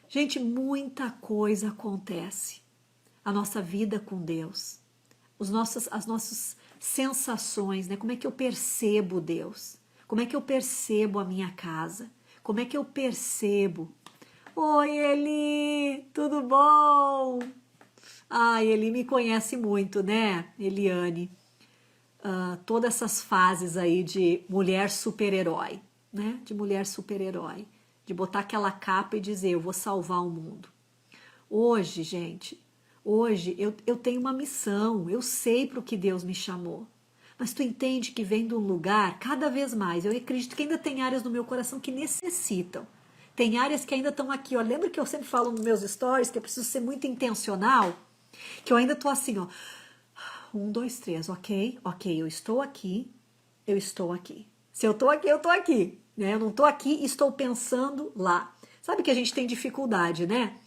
Gente, muita coisa acontece. A nossa vida com Deus, as nossas sensações, né? Como é que eu percebo Deus? Como é que eu percebo a minha casa? Como é que eu percebo? Oi, Eli, tudo bom? Eli me conhece muito, né, Eliane? Todas essas fases aí de mulher super-herói, né? De mulher super-herói. De botar aquela capa e dizer, eu vou salvar o mundo. Hoje, gente, eu tenho uma missão, eu sei para o que Deus me chamou. Mas tu entende que vem de um lugar, cada vez mais, eu acredito que ainda tem áreas no meu coração que necessitam. Tem áreas que ainda estão aqui, ó. Lembra que eu sempre falo nos meus stories que eu preciso ser muito intencional? Que eu ainda tô assim, ó. 1, 2, 3, ok, eu estou aqui, eu estou aqui. Se eu tô aqui, eu tô aqui. Né? Eu não tô aqui e estou pensando lá. Sabe que a gente tem dificuldade, né?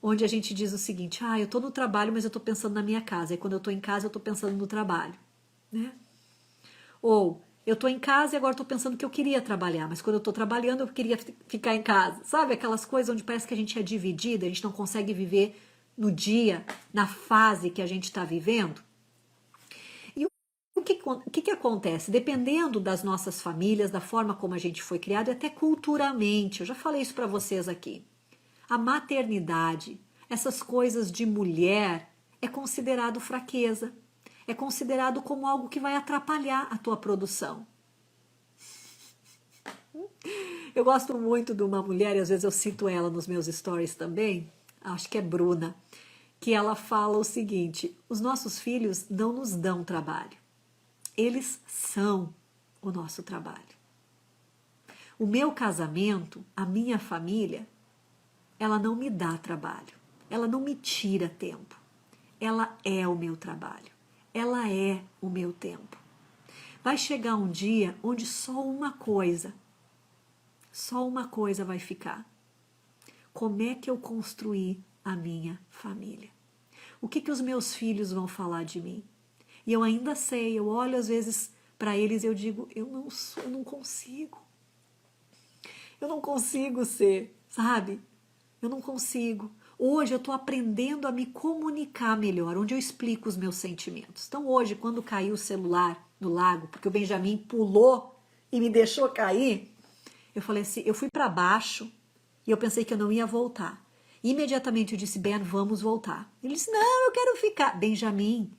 Onde a gente diz o seguinte, eu tô no trabalho, mas eu tô pensando na minha casa. E quando eu tô em casa, eu tô pensando no trabalho. Né? Ou, eu tô em casa e agora tô pensando que eu queria trabalhar, mas quando eu tô trabalhando, eu queria ficar em casa. Sabe aquelas coisas onde parece que a gente é dividida, a gente não consegue viver no dia, na fase que a gente está vivendo? E o que acontece? Dependendo das nossas famílias, da forma como a gente foi criado, e até culturalmente, eu já falei isso para vocês aqui, a maternidade, essas coisas de mulher, é considerado fraqueza, é considerado como algo que vai atrapalhar a tua produção. Eu gosto muito de uma mulher, e às vezes eu cito ela nos meus stories também, acho que é Bruna, que ela fala o seguinte, os nossos filhos não nos dão trabalho, eles são o nosso trabalho. O meu casamento, a minha família, ela não me dá trabalho, ela não me tira tempo, ela é o meu trabalho, ela é o meu tempo. Vai chegar um dia onde só uma coisa vai ficar. Como é que eu construí a minha família? O que os meus filhos vão falar de mim? E eu ainda sei, eu olho às vezes para eles e eu digo, eu não consigo. Eu não consigo ser, sabe? Eu não consigo. Hoje eu estou aprendendo a me comunicar melhor, onde eu explico os meus sentimentos. Então hoje, quando caiu o celular no lago, porque o Benjamin pulou e me deixou cair, eu falei assim, eu fui para baixo e eu pensei que eu não ia voltar. Imediatamente eu disse, Ben, vamos voltar. Ele disse, não, eu quero ficar. Benjamin.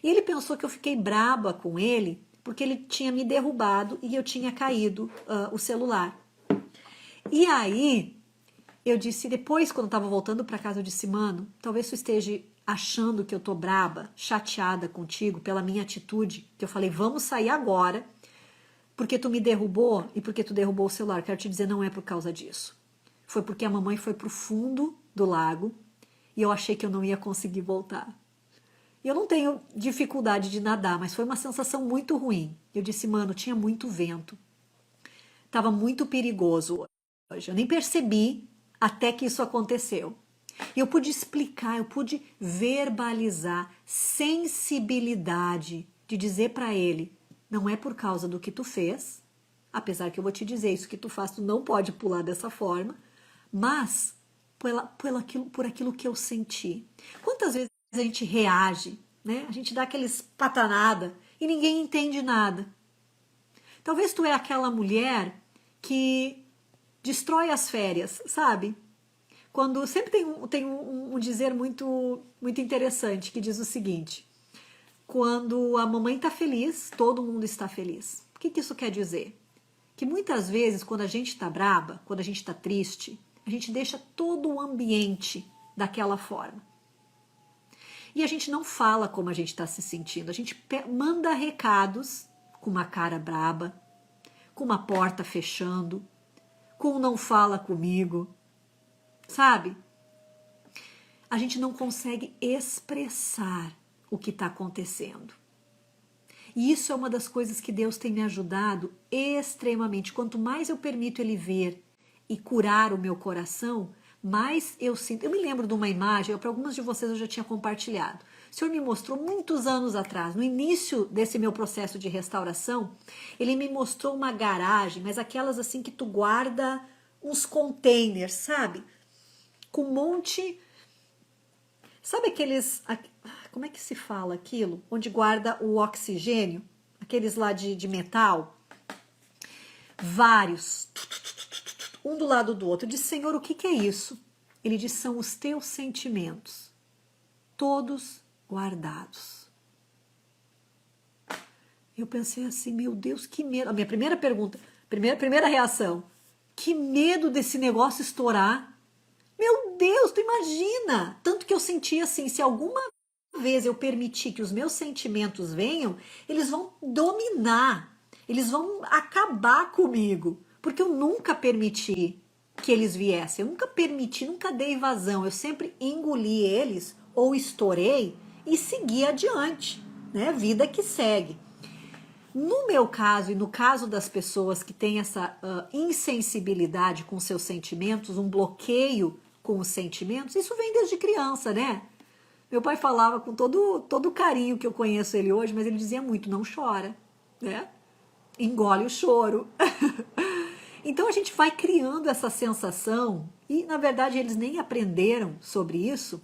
E ele pensou que eu fiquei braba com ele, porque ele tinha me derrubado e eu tinha caído o celular. E aí, eu disse, depois quando eu estava voltando para casa, eu disse, mano, talvez tu esteja achando que eu tô braba, chateada contigo pela minha atitude, que eu falei, vamos sair agora, porque tu me derrubou e porque tu derrubou o celular. Quero te dizer, não é por causa disso. Foi porque a mamãe foi pro fundo do lago e eu achei que eu não ia conseguir voltar. E eu não tenho dificuldade de nadar, mas foi uma sensação muito ruim. Eu disse, mano, tinha muito vento. Tava muito perigoso hoje. Eu nem percebi até que isso aconteceu. E eu pude explicar, eu pude verbalizar sensibilidade de dizer para ele, não é por causa do que tu fez, apesar que eu vou te dizer, isso que tu faz, tu não pode pular dessa forma, mas por aquilo que eu senti. Quantas vezes a gente reage, né? A gente dá aqueles patanada e ninguém entende nada. Talvez tu é aquela mulher que destrói as férias, sabe? Quando sempre tem um dizer muito interessante que diz o seguinte: quando a mamãe está feliz, todo mundo está feliz. O que isso quer dizer? Que muitas vezes, quando a gente está braba, quando a gente está triste, a gente deixa todo o ambiente daquela forma. E a gente não fala como a gente está se sentindo. A gente manda recados com uma cara braba, com uma porta fechando, com um não fala comigo, sabe? A gente não consegue expressar o que está acontecendo. E isso é uma das coisas que Deus tem me ajudado extremamente. Quanto mais eu permito Ele ver e curar o meu coração, mais eu sinto. Eu me lembro de uma imagem, para algumas de vocês eu já tinha compartilhado. O Senhor me mostrou muitos anos atrás, no início desse meu processo de restauração, Ele me mostrou uma garagem, mas aquelas assim que tu guarda uns containers, sabe? Com um monte... Sabe aqueles... Como é que se fala aquilo? Onde guarda o oxigênio? Aqueles lá de metal? Vários. Um do lado do outro. Eu disse, Senhor, o que é isso? Ele disse, são os teus sentimentos. Todos guardados. Eu pensei assim, meu Deus, que medo. A minha primeira pergunta, primeira reação. Que medo desse negócio estourar. Meu Deus, tu imagina! Tanto que eu senti assim, se alguma vez eu permitir que os meus sentimentos venham, eles vão dominar, eles vão acabar comigo, porque eu nunca permiti que eles viessem, eu nunca permiti, nunca dei vazão, eu sempre engoli eles, ou estourei, e segui adiante, né? Vida que segue. No meu caso, e no caso das pessoas que têm essa insensibilidade com seus sentimentos, um bloqueio com os sentimentos, isso vem desde criança, né? Meu pai falava com todo o carinho que eu conheço ele hoje, mas ele dizia muito, não chora, né? Engole o choro. Então a gente vai criando essa sensação, e na verdade eles nem aprenderam sobre isso,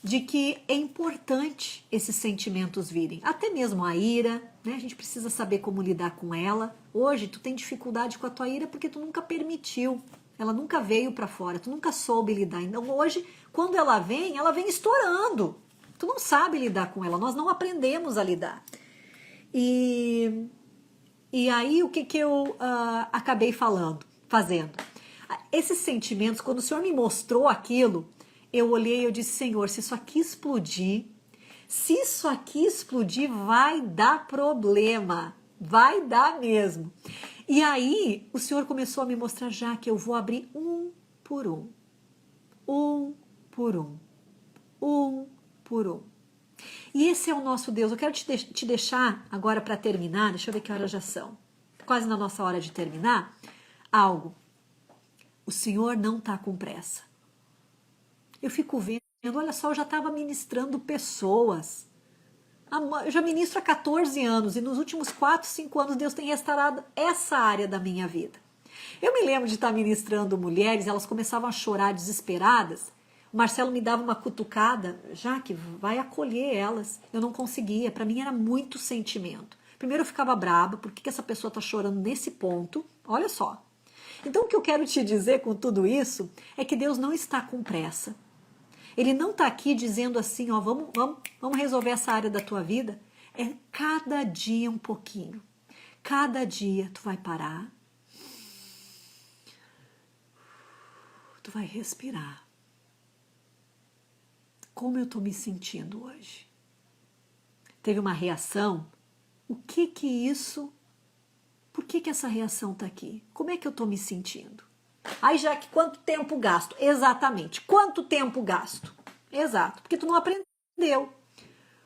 de que é importante esses sentimentos virem. Até mesmo a ira, né? A gente precisa saber como lidar com ela. Hoje tu tem dificuldade com a tua ira porque tu nunca permitiu. Ela nunca veio para fora, tu nunca soube lidar. Então hoje, quando ela vem estourando. Tu não sabe lidar com ela, nós não aprendemos a lidar. E aí o que eu acabei fazendo? Esses sentimentos, quando o Senhor me mostrou aquilo, eu olhei e eu disse, Senhor, se isso aqui explodir, vai dar problema, vai dar mesmo. E aí o Senhor começou a me mostrar já que eu vou abrir um por um. Um por um. Um por um. E esse é o nosso Deus. Eu quero te deixar agora para terminar, deixa eu ver que horas já são. Quase na nossa hora de terminar, algo. O Senhor não está com pressa. Eu fico vendo, olha só, eu já estava ministrando pessoas. Eu já ministro há 14 anos e nos últimos 4, 5 anos Deus tem restaurado essa área da minha vida. Eu me lembro de estar ministrando mulheres, elas começavam a chorar desesperadas. O Marcelo me dava uma cutucada, já que vai acolher elas. Eu não conseguia, para mim era muito sentimento. Primeiro eu ficava braba, por que essa pessoa está chorando nesse ponto? Olha só. Então o que eu quero te dizer com tudo isso é que Deus não está com pressa. Ele não está aqui dizendo assim, ó, vamos resolver essa área da tua vida. É cada dia um pouquinho. Cada dia tu vai parar. Tu vai respirar. Como eu estou me sentindo hoje? Teve uma reação? O que isso? Por que essa reação está aqui? Como é que eu estou me sentindo? Aí, Jaque, quanto tempo gasto? Exatamente. Quanto tempo gasto? Exato, porque tu não aprendeu.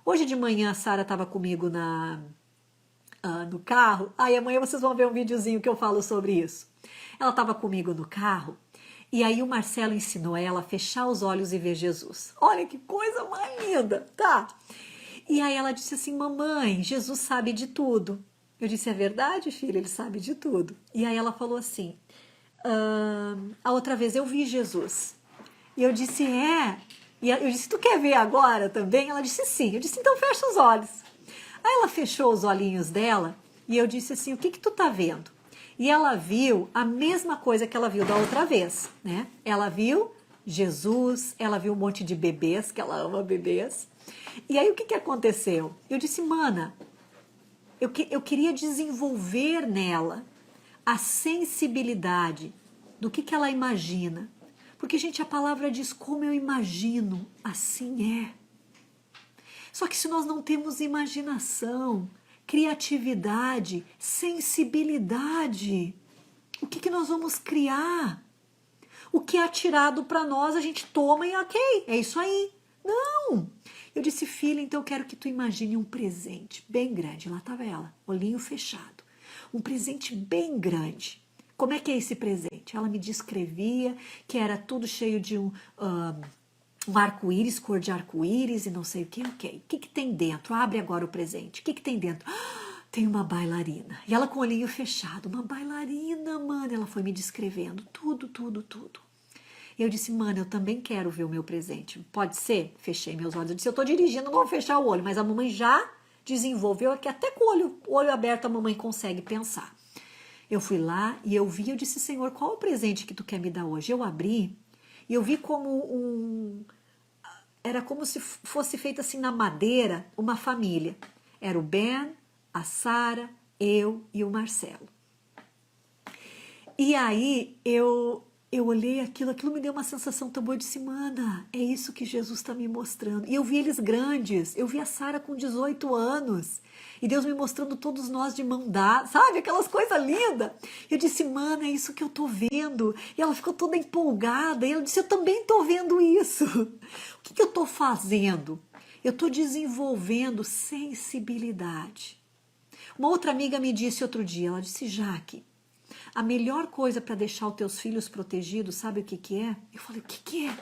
Hoje de manhã a Sara estava comigo no carro. Aí amanhã vocês vão ver um videozinho que eu falo sobre isso. Ela estava comigo no carro e aí o Marcelo ensinou ela a fechar os olhos e ver Jesus. Olha que coisa mais linda, tá? E aí ela disse assim, mamãe, Jesus sabe de tudo. Eu disse, é verdade, filha, ele sabe de tudo. E aí ela falou assim, a outra vez eu vi Jesus. E eu disse, é. E eu disse, tu quer ver agora também? Ela disse, sim. Eu disse, então fecha os olhos. Aí ela fechou os olhinhos dela e eu disse assim, o que tu tá vendo? E ela viu a mesma coisa que ela viu da outra vez, né? Ela viu Jesus, ela viu um monte de bebês, que ela ama bebês. E aí o que aconteceu? Eu disse, mana, eu queria desenvolver nela a sensibilidade do que ela imagina. Porque, gente, a palavra diz, como eu imagino, assim é. Só que se nós não temos imaginação, criatividade, sensibilidade, o que nós vamos criar? O que é atirado para nós, a gente toma e ok, é isso aí. Não! Eu disse, filha, então eu quero que tu imagine um presente bem grande. Lá estava ela, olhinho fechado. Um presente bem grande. Como é que é esse presente? Ela me descrevia que era tudo cheio de um arco-íris, cor de arco-íris e não sei o que. Ok, o que tem dentro? Abre agora o presente. O que tem dentro? Tem uma bailarina. E ela com o olhinho fechado. Uma bailarina, mano. Ela foi me descrevendo tudo, tudo, tudo. Eu disse, mano, eu também quero ver o meu presente. Pode ser? Fechei meus olhos. Eu disse, eu tô dirigindo, não vou fechar o olho. Mas a mamãe já desenvolveu aqui. Até com o olho aberto a mamãe consegue pensar. Eu fui lá e eu vi, eu disse, Senhor, qual é o presente que tu quer me dar hoje? Eu abri e eu vi como era como se fosse feito assim na madeira, uma família. Era o Ben, a Sara, eu e o Marcelo. E aí eu olhei aquilo me deu uma sensação tão boa. Eu disse, mana, é isso que Jesus está me mostrando. E eu vi eles grandes, eu vi a Sara com 18 anos. E Deus me mostrando todos nós de mão dada, sabe? Aquelas coisas lindas. Eu disse, mana, é isso que eu tô vendo. E ela ficou toda empolgada. E ela disse, eu também tô vendo isso. O que eu tô fazendo? Eu tô desenvolvendo sensibilidade. Uma outra amiga me disse outro dia, ela disse, Jaque, a melhor coisa para deixar os teus filhos protegidos, sabe o que é? Eu falei, o que é?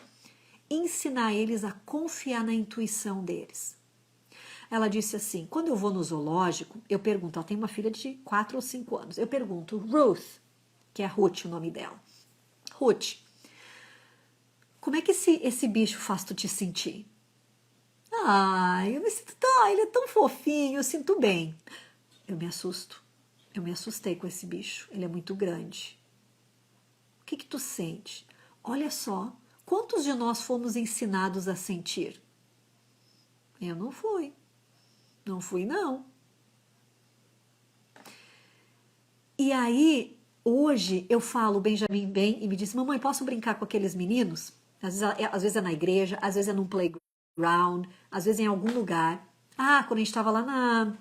Ensinar eles a confiar na intuição deles. Ela disse assim, quando eu vou no zoológico, eu pergunto, ela tem uma filha de 4 ou 5 anos, eu pergunto, Ruth, que é Ruth o nome dela, Ruth, como é que esse bicho faz tu te sentir? Eu me sinto ele é tão fofinho, eu sinto bem. Eu me assusto. Eu me assustei com esse bicho, ele é muito grande. O que tu sente? Olha só, quantos de nós fomos ensinados a sentir? Eu não fui. Não fui, não. E aí, hoje, eu falo o Benjamin bem e me diz, mamãe, posso brincar com aqueles meninos? Às vezes é na igreja, às vezes é num playground, às vezes é em algum lugar. Quando a gente estava lá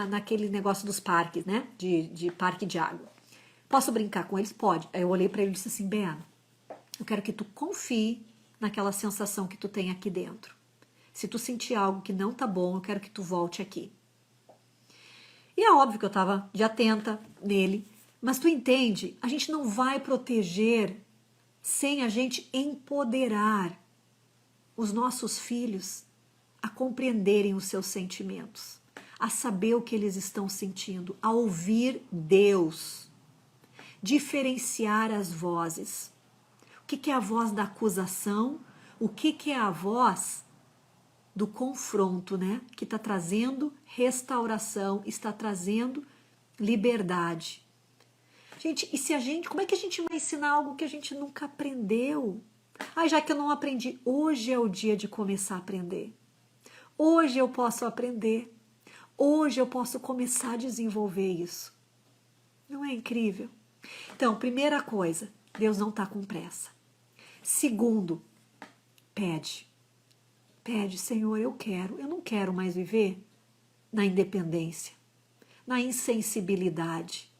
naquele negócio dos parques, né? De parque de água. Posso brincar com eles? Pode. Aí eu olhei para ele e disse assim, Ben, eu quero que tu confie naquela sensação que tu tem aqui dentro. Se tu sentir algo que não tá bom, eu quero que tu volte aqui. E é óbvio que eu estava de atenta nele, mas tu entende? A gente não vai proteger sem a gente empoderar os nossos filhos a compreenderem os seus sentimentos, a saber o que eles estão sentindo, a ouvir Deus, diferenciar as vozes. O que é a voz da acusação? O que é a voz do confronto, né? Que está trazendo restauração, está trazendo liberdade. Gente, como é que a gente vai ensinar algo que a gente nunca aprendeu? Já que eu não aprendi, hoje é o dia de começar a aprender. Hoje eu posso aprender. Hoje eu posso começar a desenvolver isso. Não é incrível? Então, primeira coisa, Deus não está com pressa. Segundo, pede. Pede, Senhor, eu não quero mais viver na independência, na insensibilidade,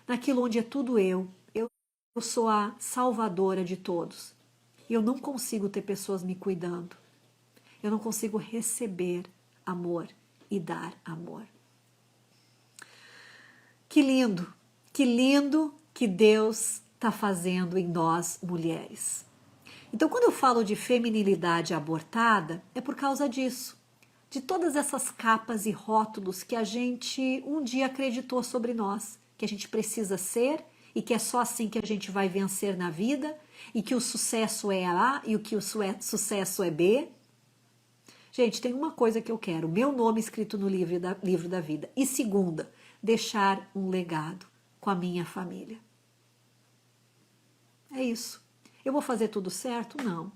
naquilo onde é tudo eu sou a salvadora de todos. E eu não consigo ter pessoas me cuidando. Eu não consigo receber amor e dar amor. Que lindo que Deus está fazendo em nós mulheres. Então, quando eu falo de feminilidade abortada, é por causa disso. De todas essas capas e rótulos que a gente um dia acreditou sobre nós. Que a gente precisa ser e que é só assim que a gente vai vencer na vida. E que o sucesso é A e que o sucesso é B. Gente, tem uma coisa que eu quero. Meu nome escrito no livro da vida. E segunda, deixar um legado com a minha família. É isso. Eu vou fazer tudo certo? Não.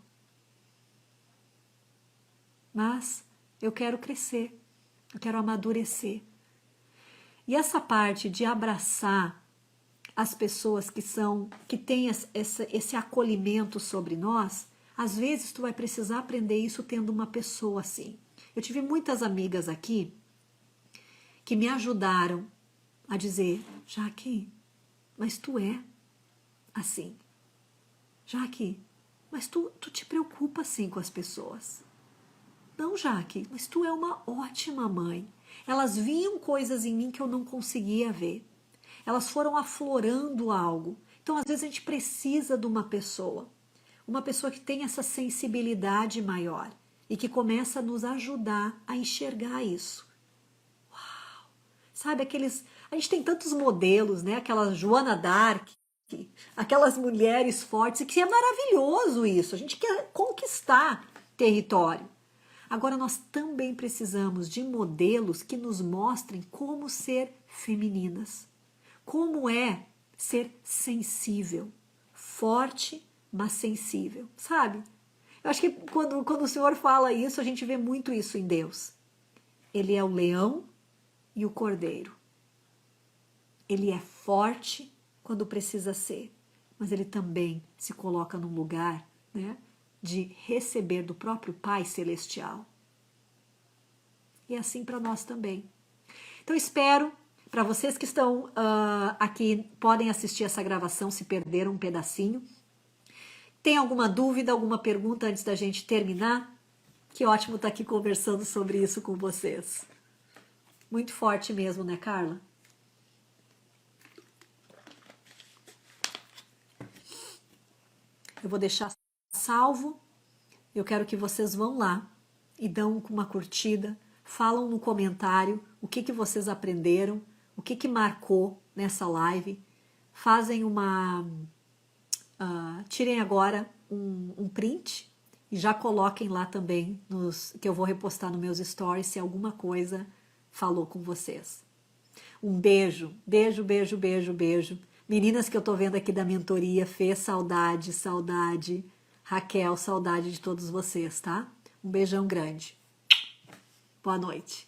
Mas eu quero crescer, eu quero amadurecer. E essa parte de abraçar as pessoas que têm esse acolhimento sobre nós, às vezes tu vai precisar aprender isso tendo uma pessoa assim. Eu tive muitas amigas aqui que me ajudaram a dizer, Jaque, mas tu é assim. Jaque, mas tu te preocupa assim com as pessoas. Não, Jaque, mas tu é uma ótima mãe. Elas viam coisas em mim que eu não conseguia ver. Elas foram aflorando algo. Então, às vezes, a gente precisa de uma pessoa que tem essa sensibilidade maior e que começa a nos ajudar a enxergar isso. Uau! Sabe, a gente tem tantos modelos, né? Aquela Joana d'Arc, aquelas mulheres fortes, e que é maravilhoso isso. A gente quer conquistar território. Agora, nós também precisamos de modelos que nos mostrem como ser femininas. Como é ser sensível, forte, mas sensível, sabe? Eu acho que quando o Senhor fala isso, a gente vê muito isso em Deus. Ele é o leão e o cordeiro. Ele é forte quando precisa ser, mas ele também se coloca num lugar, né, de receber do próprio Pai Celestial. E é assim para nós também. Então, espero, para vocês que estão aqui, podem assistir essa gravação se perderam um pedacinho. Tem alguma dúvida, alguma pergunta antes da gente terminar? Que ótimo estar aqui conversando sobre isso com vocês. Muito forte mesmo, né, Carla? Eu vou deixar salvo. Eu quero que vocês vão lá e dão uma curtida, falam no comentário o que vocês aprenderam, o que marcou nessa live. Fazem tirem agora um print e já coloquem lá também, que eu vou repostar nos meus stories se alguma coisa falou com vocês. Um beijo, beijo, beijo, beijo, beijo. Meninas que eu tô vendo aqui da mentoria, Fê, saudade, saudade. Raquel, saudade de todos vocês, tá? Um beijão grande. Boa noite.